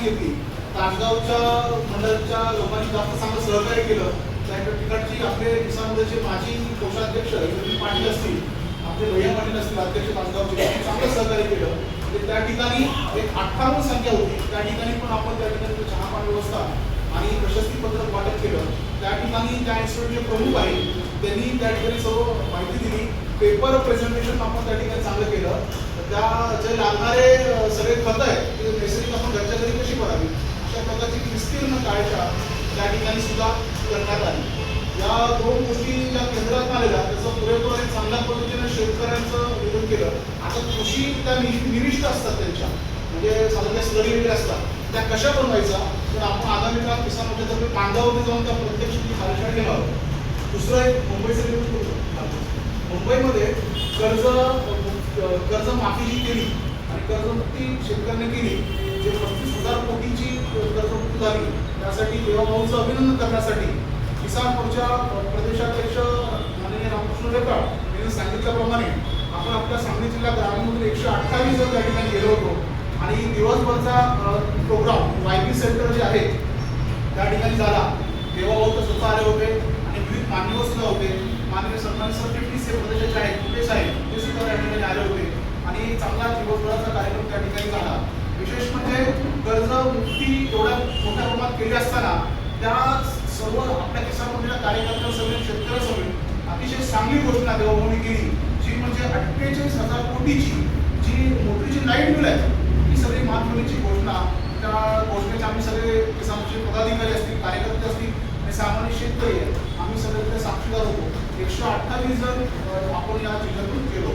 घेतली. तासगावच्या मंडळाच्या लोकांनी जास्त चांगलं सहकार्य केलं. त्या ठिकाणची आपले किसान मोर्चाचे माजी कोषाध्यक्ष पाटील असतील, आपले भैया पाटील असतील अध्यक्ष तासगावचे, त्यांनी चांगलं सहकार्य केलं. म्हणजे त्या ठिकाणी एक 58 संख्या होती. त्या ठिकाणी पण आपण त्या ठिकाणी चहा पाणी व्यवस्था आणि प्रशस्ती पत्रक वाटप केलं. त्या ठिकाणी त्या इन्स्टिट्यूटचे प्रमुख आहेत, त्यांनी त्या ठिकाणी सर्व माहिती दिली. पेपर प्रेझेंटेशन आपण त्या ठिकाणी चांगलं केलं. त्या जे लागणारे सगळे खतं आहेत ते नैसर्गिक आपण घरच्या घरी कशी करावी अशा प्रकारची विस्तीर्ण कार्यशाळा त्या ठिकाणी सुद्धा करण्यात आली. या दोन गोष्टी ज्या केंद्रात आलेल्या त्याचं पुरेपूर आणि चांगल्या पद्धतीने शेतकऱ्यांचं नियोजन केलं. आता कृषी त्या निविष्ट असतात त्यांच्या, म्हणजे साधारण स्लरी वगैरे असतात, त्या कशा बनवायचा तर आपण आगामी काळात किसान मोर्चातर्फे कांदावरती जाऊन त्या प्रत्यक्ष कार्यशाळा घेणार आहोत. दुसरं एक मुंबईचं नियोजन करू शकतो. मुंबईमध्ये कर्ज माफी जी केली आणि कर्जमुक्ती शेतकऱ्यांनी केली, जे 35,000 कोटीची कर्जमुक्ती झाली, त्यासाठी देवाभाऊंचं अभिनंदन करण्यासाठी किसान मोर्चा प्रदेशाध्यक्ष माननीय रामकृष्ण रेपाळ यांनी सांगितल्याप्रमाणे आपण आपल्या सांगली जिल्हा ग्रामीणमधील 128 जण त्या ठिकाणी गेलो होतो आणि दिवसभरचा प्रोग्राम वायबी सेंटर जे आहे त्या ठिकाणी झाला. देवाभाऊ तर स्वतः आले होते आणि विविध मान्यवर सुद्धा होते. माननीय सन्मानित सरचिटणीस हे प्रदेशाचे आहेत कुठे साहेब ते सुद्धा त्या ठिकाणी आले होते आणि चांगला दिवसभराचा कार्यक्रम त्या ठिकाणी झाला. विशेष म्हणजे कर्जमुक्ती एवढ्या मोठ्या प्रमाणात केली असताना त्या सर्व आपल्या किसान मोर्चाच्या कार्यकर्त्यांसमोर शेतकऱ्यांसमोर अतिशय चांगली घोषणा देवाभाऊंनी केली, जी म्हणजे 48,000 कोटीची जी मोटरीची लाईट बिल आहे ही सगळी महत्त्वाची घोषणा. त्या घोषणेचे आम्ही सगळे किसान मोर्चाचे पदाधिकारी असतील, कार्यकर्ते असतील आणि सामान्य शेतकरी आहेत, आम्ही सगळे साक्षीदार होतो. 128 जण आपण या जिल्ह्यातून केलो.